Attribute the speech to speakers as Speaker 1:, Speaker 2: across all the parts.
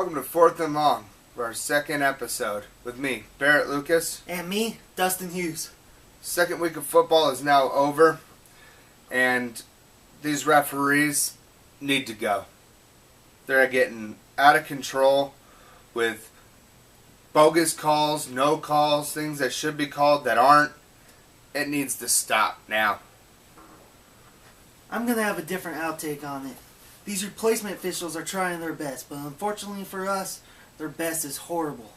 Speaker 1: Welcome to Fourth and Long for our second episode with me, Barrett Lucas.
Speaker 2: And me, Dustin Hughes.
Speaker 1: Second week of football is now over, and these referees need to go. They're getting out of control with bogus calls, no calls, things that should be called that aren't. It needs to stop now.
Speaker 2: I'm going to have a different outtake on it. These replacement officials are trying their best, but unfortunately for us, their best is horrible.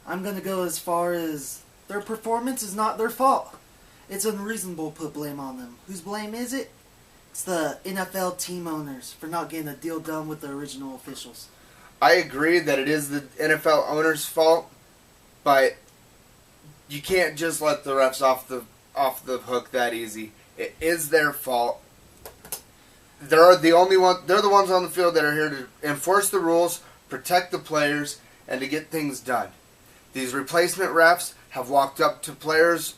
Speaker 2: I'm going to go as far as their performance is not their fault. It's unreasonable to put blame on them. Whose blame is it? It's the NFL team owners for not getting a deal done with the original officials.
Speaker 1: I agree that it is the NFL owners' fault, but you can't just let the refs off the hook that easy. It is their fault. They're the ones on the field that are here to enforce the rules, protect the players, and to get things done. These replacement refs have walked up to players.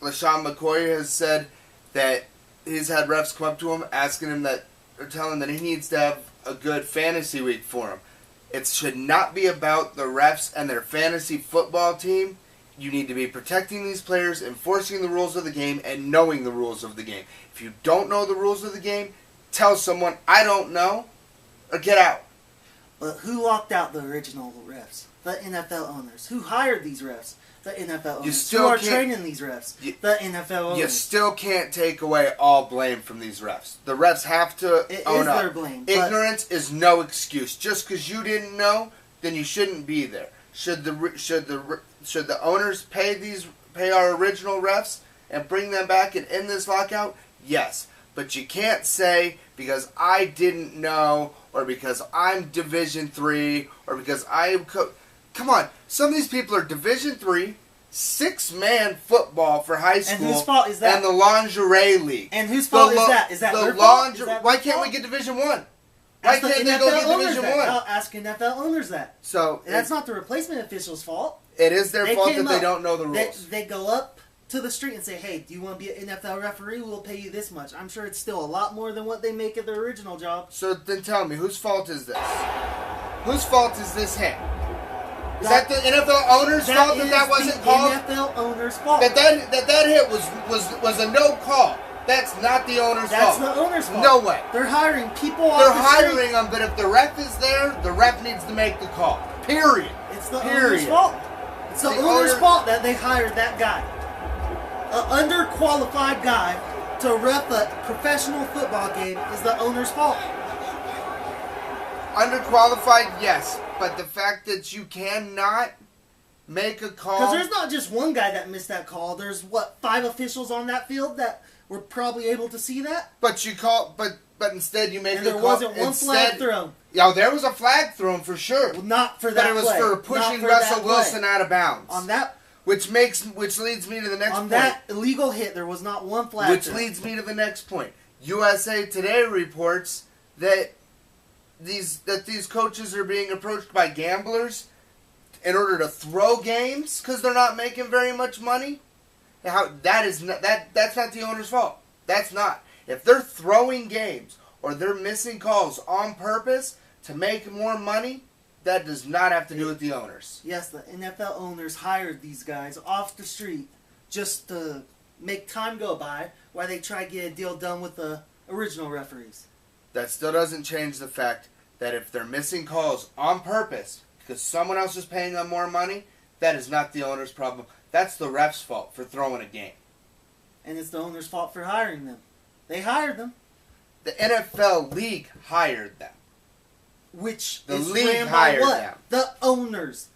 Speaker 1: LaShawn McCoy has said that he's had refs come up to him asking him that, or telling him that he needs to have a good fantasy week for him. It should not be about the refs and their fantasy football team. You need to be protecting these players, enforcing the rules of the game, and knowing the rules of the game. If you don't know the rules of the game, tell someone, I don't know, or get out.
Speaker 2: But who locked out the original refs? The NFL owners. Who hired these refs? The NFL owners. Who are training these refs? The NFL owners.
Speaker 1: You still can't take away all blame from these refs. The refs have to own up.
Speaker 2: It is their blame.
Speaker 1: Ignorance is no excuse. Just because you didn't know, then you shouldn't be there. Should the owners pay our original refs and bring them back and end this lockout? Yes. But you can't say, because I didn't know, or because I'm Division III, or because I'm... Come on, some of these people are Division III, 6-man football for high school.
Speaker 2: And whose fault is that?
Speaker 1: And the lingerie league.
Speaker 2: And whose fault is that? Is that their fault?
Speaker 1: Why can't we get Division I? Why can't they go get Division I?
Speaker 2: I'll ask NFL owners that.
Speaker 1: So
Speaker 2: that's not the replacement officials' fault.
Speaker 1: It is their fault that they don't know the rules.
Speaker 2: They go up to the street and say, hey, do you want to be an NFL referee? We'll pay you this much. I'm sure it's still a lot more than what they make at their original job.
Speaker 1: So then tell me, whose fault is this? Whose fault is this hit? Is that the NFL owner's fault that wasn't called?
Speaker 2: NFL owner's fault.
Speaker 1: That hit was a no call. That's not the owner's fault.
Speaker 2: That's the owner's fault.
Speaker 1: No way.
Speaker 2: They're hiring people off the street.
Speaker 1: They're hiring them, but if the ref is there, the ref needs to make the call. Period.
Speaker 2: It's the owner's fault. It's the owner's fault that they hired that guy. An underqualified guy to ref a professional football game is the owner's fault.
Speaker 1: Underqualified, yes. But the fact that you cannot make a call...
Speaker 2: Because there's not just one guy that missed that call. There's, 5 officials on that field that were probably able to see that?
Speaker 1: But you call... But instead you made
Speaker 2: and
Speaker 1: the call...
Speaker 2: there wasn't one flag thrown.
Speaker 1: Yeah, there was a flag thrown for sure.
Speaker 2: Well, not for that
Speaker 1: But it was
Speaker 2: play.
Speaker 1: for pushing Russell Wilson out of bounds.
Speaker 2: On that...
Speaker 1: Which leads me to the next point.
Speaker 2: On that illegal hit, there was not one flag.
Speaker 1: Which leads me to the next point. USA Today reports that these coaches are being approached by gamblers in order to throw games because they're not making very much money. That's not the owner's fault. That's not. If they're throwing games or they're missing calls on purpose to make more money, that does not have to do with the owners.
Speaker 2: Yes, the NFL owners hired these guys off the street just to make time go by while they try to get a deal done with the original referees.
Speaker 1: That still doesn't change the fact that if they're missing calls on purpose because someone else is paying them more money, that is not the owner's problem. That's the ref's fault for throwing a game.
Speaker 2: And it's the owner's fault for hiring them. They hired them.
Speaker 1: The NFL league hired them.
Speaker 2: Which
Speaker 1: the
Speaker 2: is
Speaker 1: league
Speaker 2: ran by
Speaker 1: hired
Speaker 2: what?
Speaker 1: them.
Speaker 2: The owners.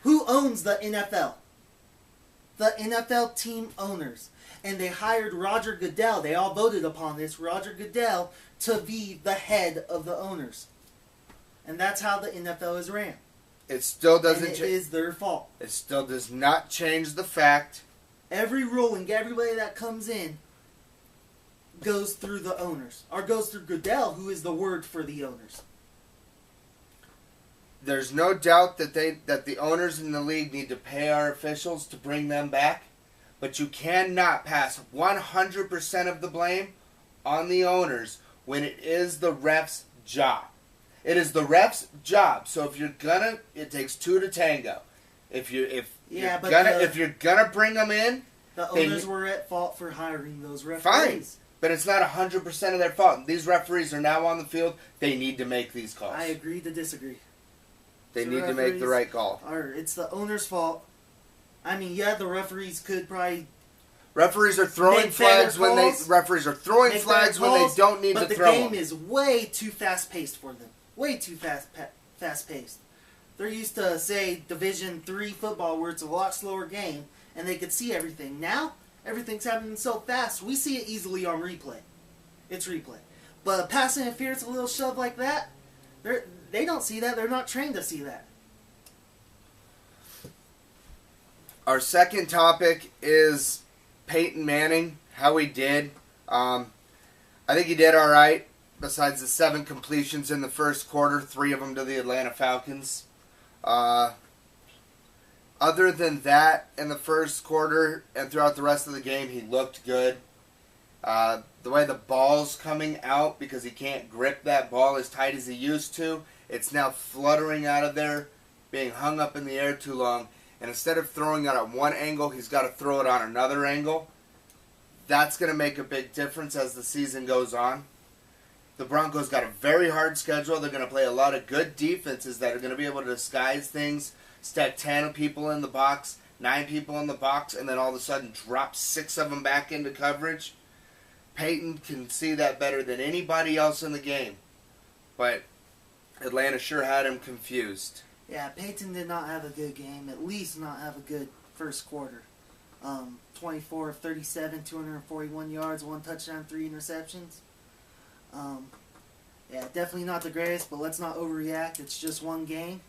Speaker 2: Who owns the NFL? The NFL team owners. And they hired Roger Goodell. They all voted upon this, Roger Goodell, to be the head of the owners. And that's how the NFL is ran.
Speaker 1: It still doesn't change.
Speaker 2: It is their fault.
Speaker 1: It still does not change the fact.
Speaker 2: Every ruling, everybody that comes in goes through the owners. Or goes through Goodell, who is the word for the owners.
Speaker 1: There's no doubt that the owners in the league need to pay our officials to bring them back, but you cannot pass 100% of the blame on the owners when it is the ref's job. It is the ref's job. So if you're gonna, it takes two to tango. If you're gonna bring them in,
Speaker 2: the owners were at fault for hiring those referees.
Speaker 1: Fine, but it's not 100% of their fault. These referees are now on the field. They need to make these calls.
Speaker 2: I agree to disagree.
Speaker 1: They need to make the right call.
Speaker 2: It's the owner's fault. I mean, yeah, the referees could probably.
Speaker 1: Referees are throwing flags when they don't need to throw them. But the
Speaker 2: game is way too fast paced for them. Way too fast paced. They're used to, say, Division III football, where it's a lot slower game, and they could see everything. Now, everything's happening so fast, we see it easily on replay. It's replay. But a pass interference, a little shove like that, they don't see that. They're not trained to see that.
Speaker 1: Our second topic is Peyton Manning, how he did. I think he did all right. Besides the 7 completions in the first quarter, 3 of them to the Atlanta Falcons. Other than that, in the first quarter and throughout the rest of the game, he looked good. The way the ball's coming out, because he can't grip that ball as tight as he used to, it's now fluttering out of there, being hung up in the air too long. And instead of throwing it at one angle, he's got to throw it on another angle. That's going to make a big difference as the season goes on. The Broncos got a very hard schedule. They're going to play a lot of good defenses that are going to be able to disguise things, stack 10 people in the box, 9 people in the box, and then all of a sudden drop 6 of them back into coverage. Peyton can see that better than anybody else in the game. But Atlanta sure had him confused.
Speaker 2: Yeah, Peyton did not have a good game, at least not have a good first quarter. 24 of 37, 241 yards, 1 touchdown, 3 interceptions. Yeah, definitely not the greatest, but let's not overreact. It's just one game.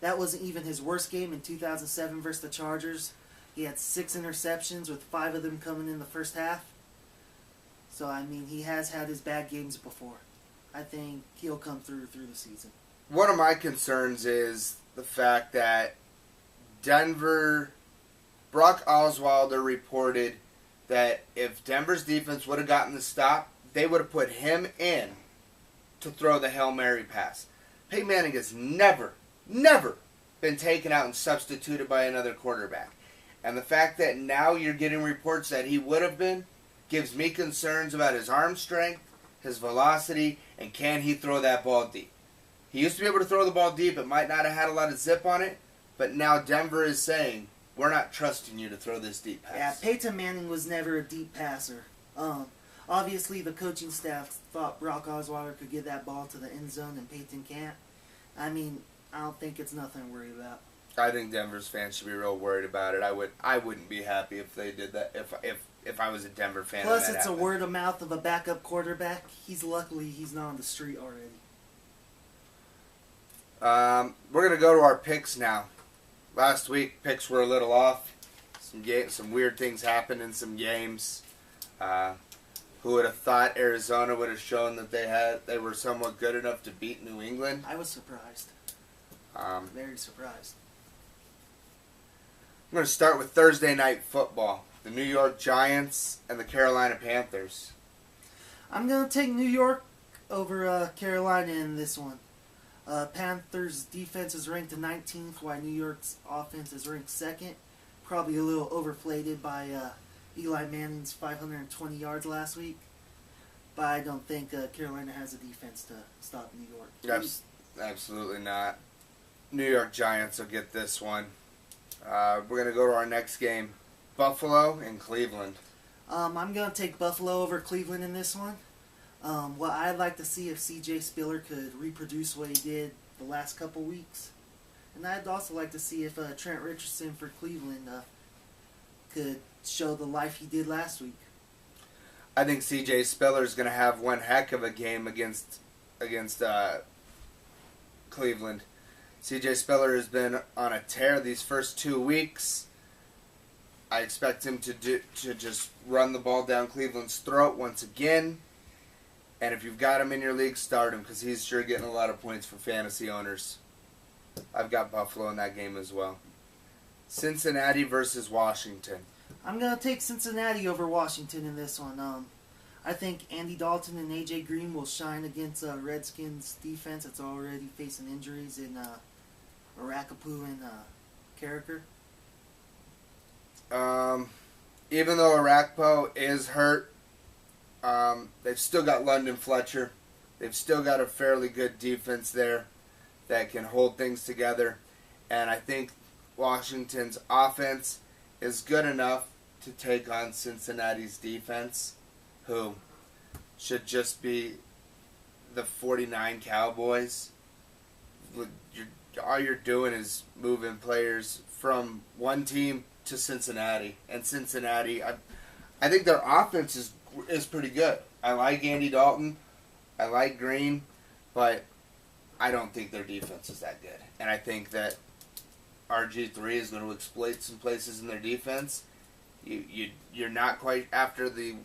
Speaker 2: That wasn't even his worst game in 2007 versus the Chargers. He had 6 interceptions, with 5 of them coming in the first half. So, I mean, he has had his bad games before. I think he'll come through the season.
Speaker 1: One of my concerns is the fact that Brock Osweiler reported that if Denver's defense would have gotten the stop, they would have put him in to throw the Hail Mary pass. Peyton Manning has never been taken out and substituted by another quarterback. And the fact that now you're getting reports that he would have been gives me concerns about his arm strength, his velocity, and can he throw that ball deep. He used to be able to throw the ball deep. It might not have had a lot of zip on it, but now Denver is saying, we're not trusting you to throw this deep pass.
Speaker 2: Yeah, Peyton Manning was never a deep passer. Obviously, the coaching staff thought Brock Osweiler could get that ball to the end zone and Peyton can't. I mean, I don't think it's nothing to worry about.
Speaker 1: I think Denver's fans should be real worried about it. I wouldn't be happy if they did that. If I was a Denver fan.
Speaker 2: Plus, it's a word of mouth of a backup quarterback. He's not on the street already.
Speaker 1: We're gonna go to our picks now. Last week picks were a little off. Some weird things happened in some games. Who would have thought Arizona would have shown that they were somewhat good enough to beat New England?
Speaker 2: I was surprised. Very surprised.
Speaker 1: I'm going to start with Thursday night football. The New York Giants and the Carolina Panthers.
Speaker 2: I'm going to take New York over Carolina in this one. Panthers' defense is ranked 19th, while New York's offense is ranked 2nd. Probably a little overflated by Eli Manning's 520 yards last week. But I don't think Carolina has a defense to stop New York.
Speaker 1: Absolutely not. New York Giants will get this one. We're going to go to our next game. Buffalo and Cleveland.
Speaker 2: I'm going to take Buffalo over Cleveland in this one. Well, I'd like to see if C.J. Spiller could reproduce what he did the last couple weeks. And I'd also like to see if Trent Richardson for Cleveland could show the life he did last week.
Speaker 1: I think C.J. Spiller is going to have one heck of a game against Cleveland. C.J. Spiller has been on a tear these first 2 weeks. I expect him to just run the ball down Cleveland's throat once again. And if you've got him in your league, start him, because he's sure getting a lot of points for fantasy owners. I've got Buffalo in that game as well. Cincinnati versus Washington.
Speaker 2: I'm going to take Cincinnati over Washington in this one. I think Andy Dalton and A.J. Green will shine against Redskins defense that's already facing injuries in Arakapu and Carricker.
Speaker 1: Even though Arakpo is hurt, they've still got London Fletcher. They've still got a fairly good defense there that can hold things together. And I think Washington's offense is good enough to take on Cincinnati's defense, who should just be the 49 Cowboys. All you're doing is moving players from one team to Cincinnati. And Cincinnati, I think their offense is pretty good. I like Andy Dalton. I like Green. But I don't think their defense is that good. And I think that RG3 is going to exploit some places in their defense. You're not quite after the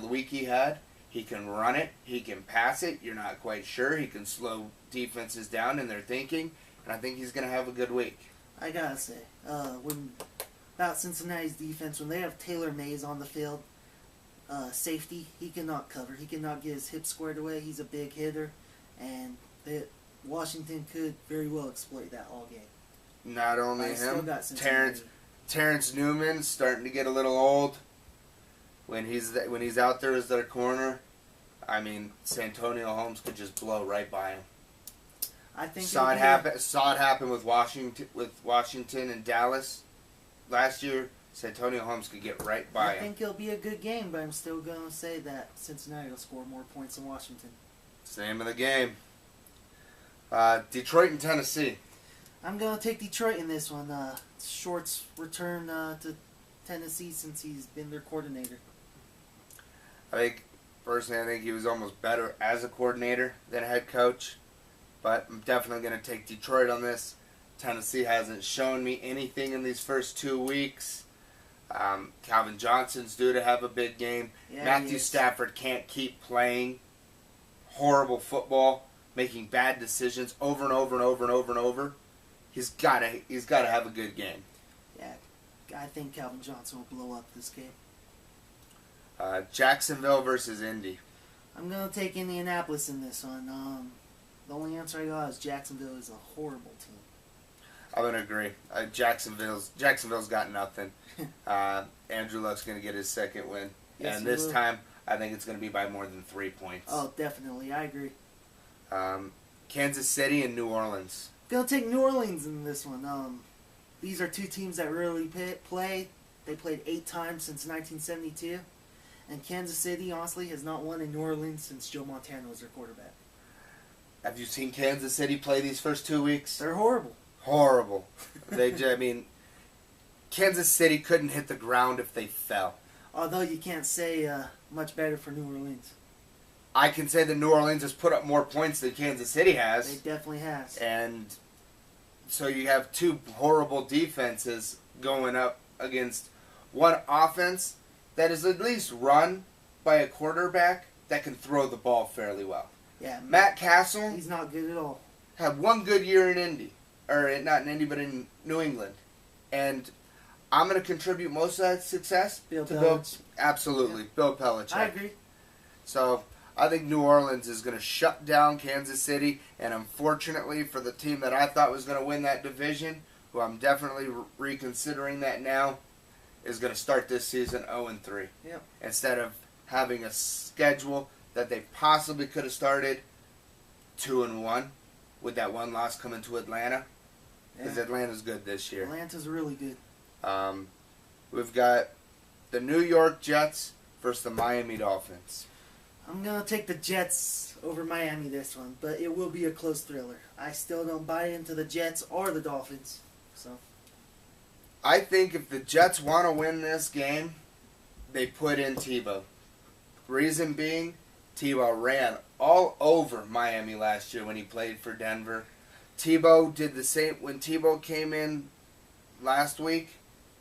Speaker 1: week he had. He can run it. He can pass it. You're not quite sure. He can slow defenses down in their thinking. And I think he's going to have a good week.
Speaker 2: I gotta say, about Cincinnati's defense, when they have Taylor Mays on the field, safety, he cannot cover. He cannot get his hips squared away. He's a big hitter. And Washington could very well exploit that all game.
Speaker 1: Not only him, Terrence Newman's starting to get a little old. When he's out there as their corner, I mean, Santonio Holmes could just blow right by him.
Speaker 2: I think
Speaker 1: saw it happen with Washington and Dallas last year. Santonio Holmes could get right by him.
Speaker 2: I think it'll be a good game, but I'm still going to say that Cincinnati will score more points than Washington.
Speaker 1: Same of the game. Detroit and Tennessee.
Speaker 2: I'm going to take Detroit in this one. Short's return to Tennessee since he's been their coordinator.
Speaker 1: Personally, I think he was almost better as a coordinator than a head coach. But I'm definitely going to take Detroit on this. Tennessee hasn't shown me anything in these first 2 weeks. Calvin Johnson's due to have a big game.
Speaker 2: Yeah,
Speaker 1: Matthew Stafford can't keep playing horrible football, making bad decisions over and over and over and over and over. He's got to have a good game.
Speaker 2: Yeah, I think Calvin Johnson will blow up this game.
Speaker 1: Jacksonville versus Indy.
Speaker 2: I'm going to take Indianapolis in this one. The only answer I got is Jacksonville is a horrible team.
Speaker 1: I'm going to agree. Jacksonville's got nothing. Andrew Luck's going to get his second win.
Speaker 2: Yes,
Speaker 1: and this time, I think it's going to be by more than 3 points.
Speaker 2: Oh, definitely. I agree.
Speaker 1: Kansas City and New Orleans.
Speaker 2: Going to take New Orleans in this one. These are two teams that really play. They played 8 times since 1972. And Kansas City, honestly, has not won in New Orleans since Joe Montana was their quarterback.
Speaker 1: Have you seen Kansas City play these first 2 weeks?
Speaker 2: They're horrible.
Speaker 1: Horrible. Kansas City couldn't hit the ground if they fell.
Speaker 2: Although you can't say much better for New Orleans.
Speaker 1: I can say that New Orleans has put up more points than Kansas City has.
Speaker 2: They definitely has.
Speaker 1: And so you have 2 horrible defenses going up against one offense that is at least run by a quarterback that can throw the ball fairly well.
Speaker 2: Yeah,
Speaker 1: Matt Castle,
Speaker 2: he's not good at all.
Speaker 1: Had one good year in Indy. Or not in Indy, but in New England. And I'm going to contribute most of that success
Speaker 2: Bill
Speaker 1: to
Speaker 2: Belichick.
Speaker 1: Absolutely,
Speaker 2: Yeah.
Speaker 1: Bill Belichick.
Speaker 2: I agree.
Speaker 1: So I think New Orleans is going to shut down Kansas City. And unfortunately for the team that I thought was going to win that division, who I'm definitely reconsidering that now, is going to start this season 0-3.
Speaker 2: Yep.
Speaker 1: Instead of having a schedule that they possibly could have started 2-1 with that one loss coming to Atlanta. Because Atlanta's good this year.
Speaker 2: Atlanta's really good.
Speaker 1: We've got the New York Jets versus the Miami Dolphins.
Speaker 2: I'm going to take the Jets over Miami this one, but it will be a close thriller. I still don't buy into the Jets or the Dolphins. So
Speaker 1: I think if the Jets want to win this game, they put in Tebow. Reason being, Tebow ran all over Miami last year when he played for Denver. Tebow did the same when Tebow came in last week.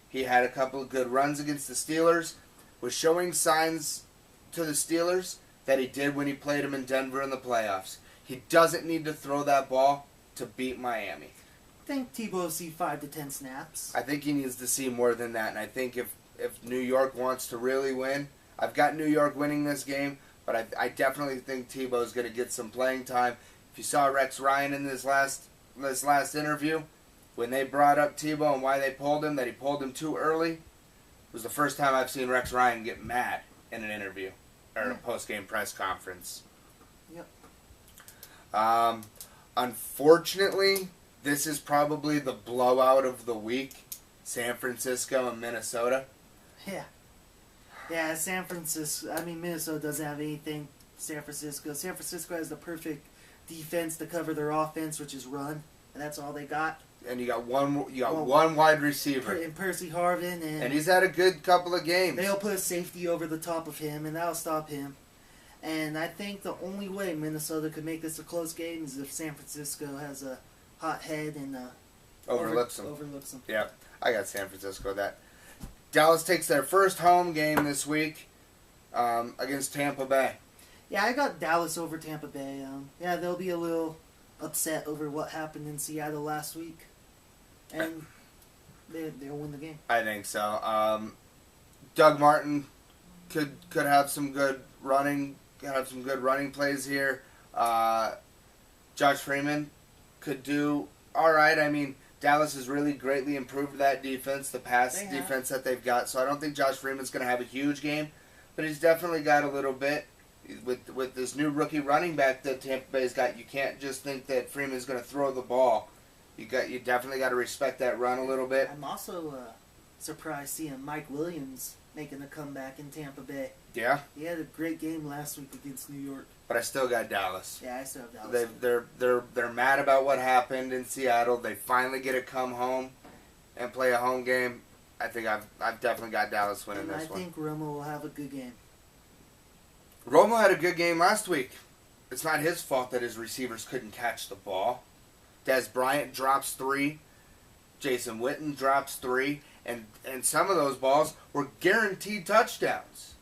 Speaker 1: He had a couple of good runs against the Steelers, was showing signs to the Steelers that he did when he played them in Denver in the playoffs. He doesn't need to throw that ball to beat Miami.
Speaker 2: I think Tebow will see 5 to 10 snaps.
Speaker 1: I think he needs to see more than that, and I think if New York wants to really win, I've got New York winning this game, but I definitely think Tebow's going to get some playing time. If you saw Rex Ryan in this last interview, when they brought up Tebow and why they pulled him, that he pulled him too early, it was the first time I've seen Rex Ryan get mad in an interview or in a post-game press conference.
Speaker 2: Yep.
Speaker 1: Unfortunately, this is probably the blowout of the week. San Francisco and Minnesota.
Speaker 2: Yeah. Yeah, Minnesota doesn't have anything. San Francisco has the perfect defense to cover their offense, which is run, and that's all they got.
Speaker 1: And you got one wide receiver.
Speaker 2: And Percy Harvin,
Speaker 1: and he's had a good couple of games.
Speaker 2: They'll put a safety over the top of him, and that'll stop him. And I think the only way Minnesota could make this a close game is if San Francisco has a hot head and
Speaker 1: overlooks them. Yeah, I got San Francisco that. Dallas takes their first home game this week against Tampa Bay.
Speaker 2: Yeah, I got Dallas over Tampa Bay. Yeah, they'll be a little upset over what happened in Seattle last week, and they'll win the game.
Speaker 1: I think so. Doug Martin could have some good running. Have some good running plays here. Josh Freeman could do all right. I mean, Dallas has really greatly improved that defense, the pass defense that they've got. So I don't think Josh Freeman's going to have a huge game, but he's definitely got a little bit. With this new rookie running back that Tampa Bay's got, you can't just think that Freeman's going to throw the ball. You definitely got to respect that run a little bit.
Speaker 2: I'm also surprised seeing Mike Williams making a comeback in Tampa Bay.
Speaker 1: Yeah,
Speaker 2: he had a great game last week against New York.
Speaker 1: But I still got Dallas.
Speaker 2: Yeah, I still have Dallas.
Speaker 1: They're mad about what happened in Seattle. They finally get to come home and play a home game. I think I've definitely got Dallas winning this one.
Speaker 2: I think Romo will have a good game.
Speaker 1: Romo had a good game last week. It's not his fault that his receivers couldn't catch the ball. Des Bryant drops 3. Jason Witten drops 3. And some of those balls were guaranteed touchdowns.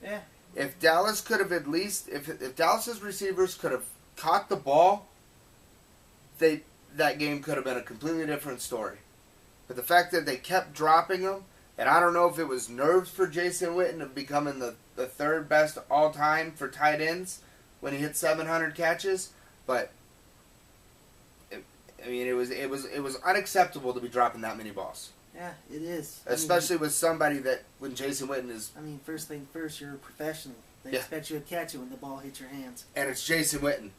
Speaker 2: Yeah.
Speaker 1: If Dallas could have at least, if Dallas's receivers could have caught the ball, that game could have been a completely different story. But the fact that they kept dropping them, and I don't know if it was nerves for Jason Witten of becoming the third best all time for tight ends when he hit 700 catches, but it was unacceptable to be dropping that many balls.
Speaker 2: Yeah, it is.
Speaker 1: Especially with somebody that, when Jason Witten is...
Speaker 2: first thing first, you're a professional. They expect you to catch it when the ball hits your hands.
Speaker 1: And it's Jason Witten.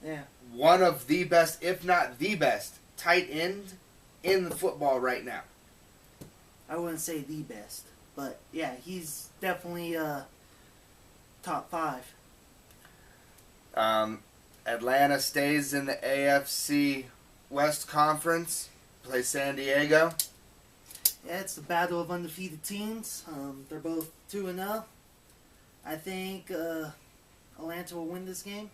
Speaker 2: Yeah.
Speaker 1: One of the best, if not the best, tight end in the football right now.
Speaker 2: I wouldn't say the best, but yeah, he's definitely top 5.
Speaker 1: Atlanta stays in the AFC West Conference, plays San Diego.
Speaker 2: Yeah, it's the battle of undefeated teams. They're both 2-0. I think Atlanta will win this game.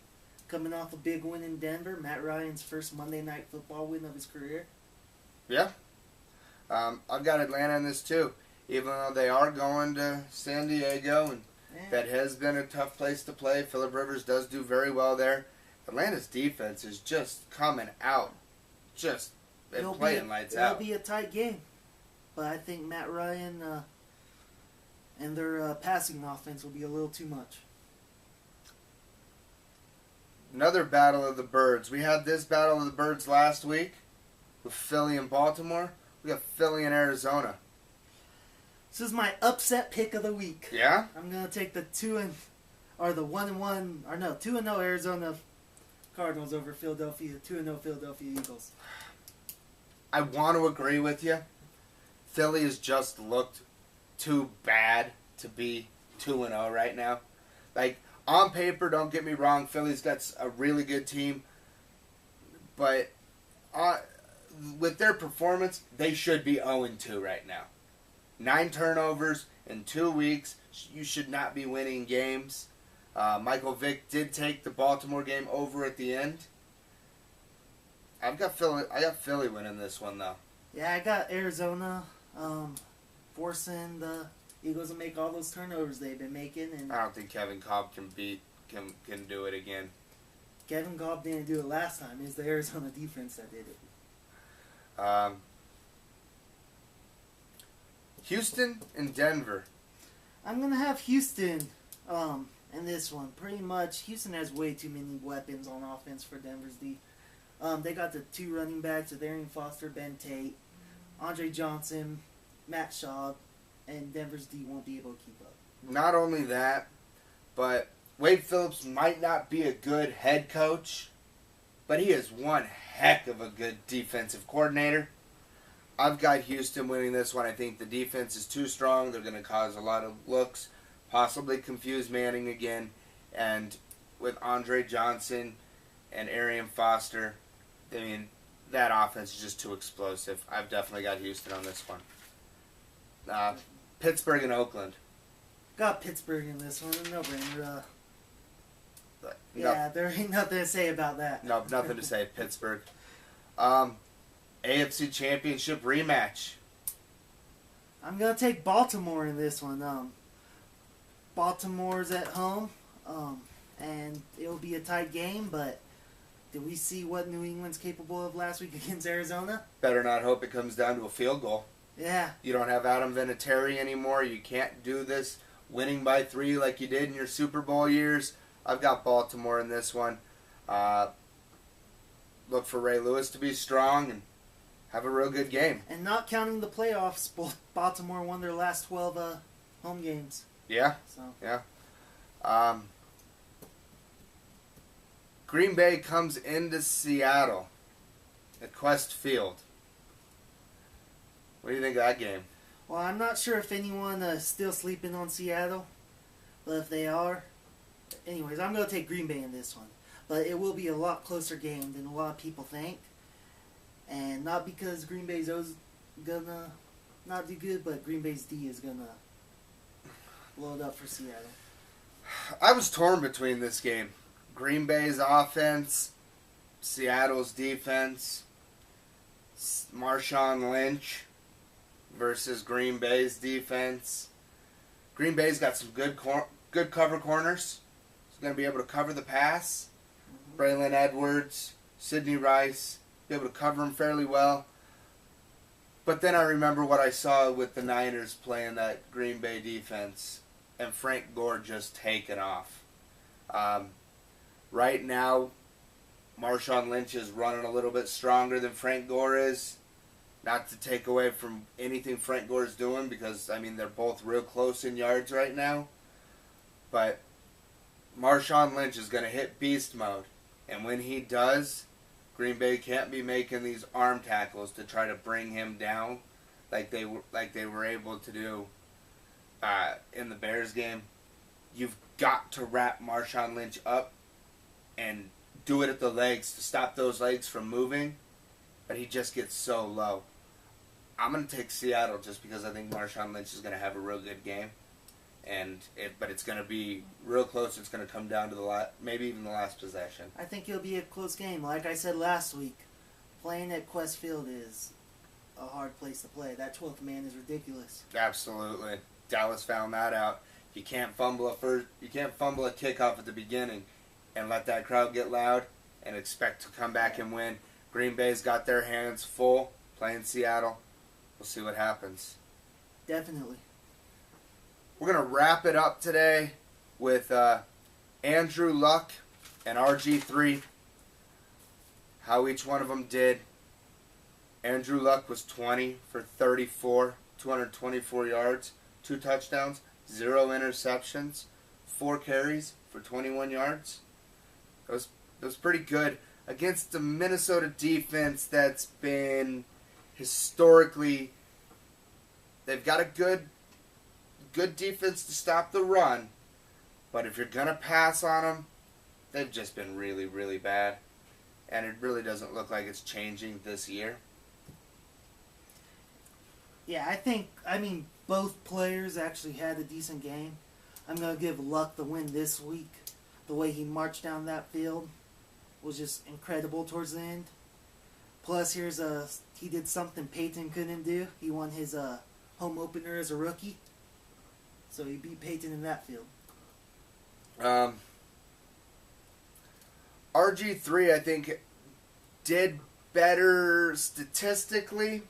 Speaker 2: Coming off a big win in Denver, Matt Ryan's first Monday Night Football win of his career.
Speaker 1: Yeah. I've got Atlanta in this too. Even though they are going to San Diego, and that has been a tough place to play. Phillip Rivers does do very well there. Atlanta's defense is just coming out. Playing lights out.
Speaker 2: It'll be a tight game. But I think Matt Ryan and their passing offense will be a little too much.
Speaker 1: Another Battle of the Birds. We had this Battle of the Birds last week with Philly and Baltimore. We got Philly and Arizona.
Speaker 2: This is my upset pick of the week.
Speaker 1: Yeah?
Speaker 2: I'm going to take the 2-0 Arizona Cardinals over Philadelphia 2-0 Philadelphia Eagles.
Speaker 1: I want to agree with you. Philly has just looked too bad to be 2-0 right now. On paper, don't get me wrong, Philly's got a really good team. But with their performance, they should be 0-2 right now. 9 turnovers in 2 weeks. You should not be winning games. Michael Vick did take the Baltimore game over at the end. I got Philly winning this one, though.
Speaker 2: Yeah, I got Arizona forcing the Eagles to make all those turnovers they've been making. And
Speaker 1: I don't think Kevin Kolb can do it again.
Speaker 2: Kevin Kolb didn't do it last time. It's the Arizona defense that did it.
Speaker 1: Houston and Denver.
Speaker 2: I'm going to have Houston And this one, pretty much, Houston has way too many weapons on offense for Denver's D. They got the 2 running backs with Arian Foster, Ben Tate, Andre Johnson, Matt Schaub, and Denver's D won't be able to keep up.
Speaker 1: Not only that, but Wade Phillips might not be a good head coach, but he is one heck of a good defensive coordinator. I've got Houston winning this one. I think the defense is too strong. They're going to cause a lot of looks, possibly confuse Manning again. And with Andre Johnson and Arian Foster, I mean, that offense is just too explosive. I've definitely got Houston on this one. Pittsburgh and Oakland.
Speaker 2: Got Pittsburgh in this one, no brainer.
Speaker 1: No,
Speaker 2: Yeah, there ain't nothing to say about that.
Speaker 1: no, nothing to say. Pittsburgh. AFC Championship rematch.
Speaker 2: I'm gonna take Baltimore in this one. Baltimore's at home, and it'll be a tight game. But did we see what New England's capable of last week against Arizona?
Speaker 1: Better not hope it comes down to a field goal.
Speaker 2: Yeah,
Speaker 1: You don't have Adam Vinatieri anymore. You can't do this winning by 3 like you did in your Super Bowl years. I've got Baltimore in this one. Look for Ray Lewis to be strong and have a real good game.
Speaker 2: and not counting the playoffs, Baltimore won their last 12 home games.
Speaker 1: Yeah,
Speaker 2: So
Speaker 1: yeah. Green Bay comes into Seattle at Quest Field. What do you think of that game?
Speaker 2: well, I'm not sure if anyone is still sleeping on Seattle, but if they are, anyways, I'm gonna take Green Bay in this one. But it will be a lot closer game than a lot of people think. And not because Green Bay's gonna not do good, but Green Bay's D is gonna load up for Seattle.
Speaker 1: I was torn between this game. Green Bay's offense, Seattle's defense, Marshawn Lynch versus Green Bay's defense. Green Bay's got some good cover corners. He's going to be able to cover the pass. Braylon Edwards, Sidney Rice, be able to cover him fairly well. But then I remember what I saw with the Niners playing that Green Bay defense, and Frank Gore just taking off. Right now, Marshawn Lynch is running a little bit stronger than Frank Gore is. Not to take away from anything Frank Gore is doing, because, I mean, they're both real close in yards right now. But Marshawn Lynch is going to hit beast mode. And when he does, Green Bay can't be making these arm tackles to try to bring him down like they were able to do in the Bears game. You've got to wrap Marshawn Lynch up and do it at the legs to stop those legs from moving, but he just gets so low. I'm going to take Seattle just because I think Marshawn Lynch is going to have a real good game, but it's going to be real close. It's going to come down to maybe even the last possession.
Speaker 2: I think it'll be a close game. Like I said last week, playing at Quest Field is a hard place to play. That 12th man is ridiculous.
Speaker 1: Absolutely, Dallas found that out. You can't fumble a kickoff at the beginning and let that crowd get loud and expect to come back and win. Green Bay's got their hands full playing Seattle. We'll see what happens.
Speaker 2: Definitely.
Speaker 1: We're going to wrap it up today with Andrew Luck and RG3, how each one of them did. Andrew Luck was 20 for 34, 224 yards, 2 touchdowns, 0 interceptions, 4 carries for 21 yards. It was pretty good against the Minnesota defense that's been historically, they've got a good defense to stop the run, but if you're going to pass on them, they've just been really, really bad, and it really doesn't look like it's changing this year.
Speaker 2: Yeah, I mean, both players actually had a decent game. I'm going to give Luck the win this week. The way he marched down that field was just incredible towards the end. Plus, he did something Peyton couldn't do. He won his home opener as a rookie. So he beat Peyton in that field.
Speaker 1: RG3, I think, did better statistically.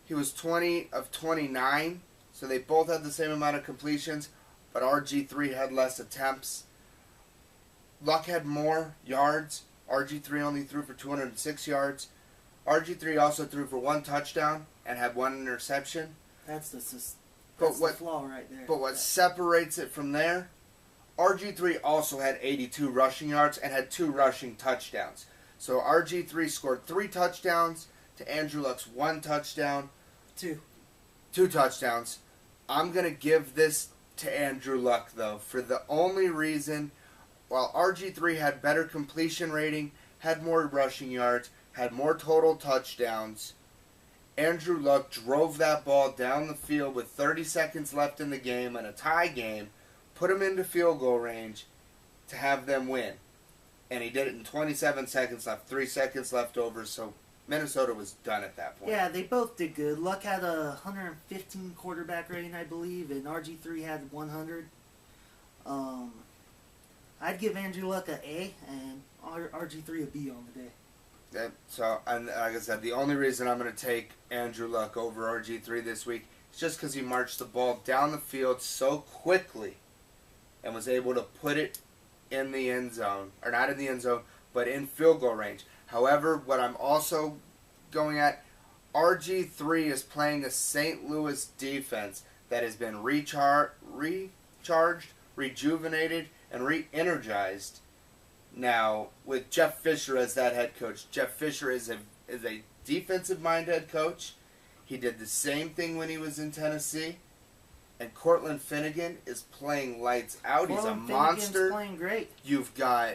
Speaker 1: He was 20 of 29, so they both had the same amount of completions. but RG3 had less attempts. Luck had more yards. RG3 only threw for 206 yards. RG3 also threw for 1 touchdown and had 1 interception.
Speaker 2: That's the flaw right there.
Speaker 1: But what separates it from there, RG3 also had 82 rushing yards and had 2 rushing touchdowns. So RG3 scored 3 touchdowns to Andrew Luck's 1 touchdown.
Speaker 2: 2
Speaker 1: touchdowns. I'm going to give this to Andrew Luck, though, for the only reason, while RG3 had better completion rating, had more rushing yards, had more total touchdowns, Andrew Luck drove that ball down the field with 30 seconds left in the game and a tie game, put him into field goal range to have them win. And he did it in 27 seconds left, 3 seconds left over, so Minnesota was done at that point.
Speaker 2: Yeah, they both did good. Luck had a 115 quarterback rating, I believe, and RG3 had 100. I'd give Andrew Luck an A and RG3 a B on the day.
Speaker 1: So, and like I said, the only reason I'm going to take Andrew Luck over RG3 this week is just because he marched the ball down the field so quickly and was able to put it in the end zone, or not in the end zone, but in field goal range. However, what I'm also going at, RG3 is playing a St. Louis defense that has been recharged, rejuvenated, and re-energized now with Jeff Fisher as that head coach. Jeff Fisher is a defensive-minded head coach. He did the same thing when he was in Tennessee. And Cortland Finnegan is playing lights out. He's a monster.
Speaker 2: Playing great.
Speaker 1: You've got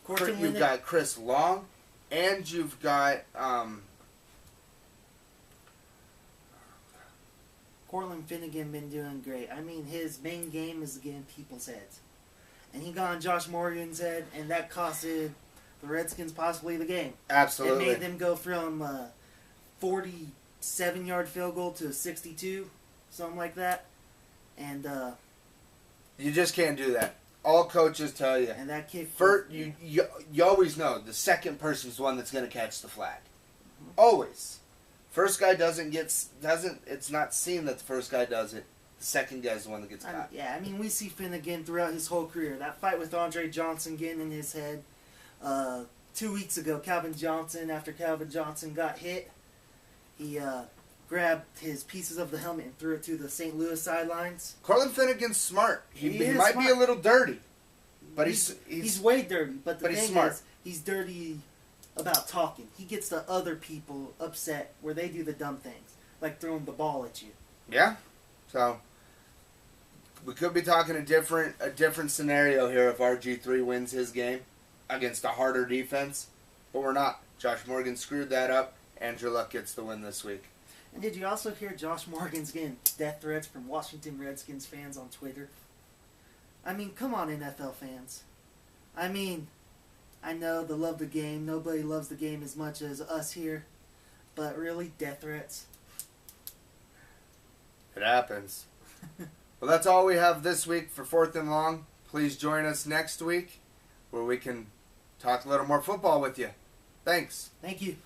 Speaker 1: Chris Long, and you've got
Speaker 2: Cortland Finnegan been doing great. I mean, his main game is getting people's heads. And he got on Josh Morgan's head, and that costed the Redskins possibly the game.
Speaker 1: Absolutely.
Speaker 2: It made them go from 47-yard field goal to 62, something like that. And
Speaker 1: you just can't do that. All coaches tell you.
Speaker 2: And that kick.
Speaker 1: You always know the second person's the one that's going to catch the flag. Mm-hmm. Always. First guy doesn't. It's not seen that the first guy does it. The second guy's the one that gets caught.
Speaker 2: I mean, we see Finnegan throughout his whole career. That fight with Andre Johnson getting in his head. 2 weeks ago, after Calvin Johnson got hit, he grabbed his pieces of the helmet and threw it to the St. Louis sidelines.
Speaker 1: Cortland Finnegan's smart. He might be a little dirty, but he's
Speaker 2: way dirty. But the thing
Speaker 1: smart.
Speaker 2: is, he's dirty about talking. He gets the other people upset where they do the dumb things, like throwing the ball at you.
Speaker 1: Yeah. So we could be talking a different scenario here if RG3 wins his game against a harder defense, but we're not. Josh Morgan screwed that up. Andrew Luck gets the win this week.
Speaker 2: And did you also hear Josh Morgan's getting death threats from Washington Redskins fans on Twitter? I mean, come on, NFL fans. I mean, I know they love the game. Nobody loves the game as much as us here. But really, death threats?
Speaker 1: It happens. Well, that's all we have this week for 4th and Long. Please join us next week where we can talk a little more football with you. Thanks.
Speaker 2: Thank you.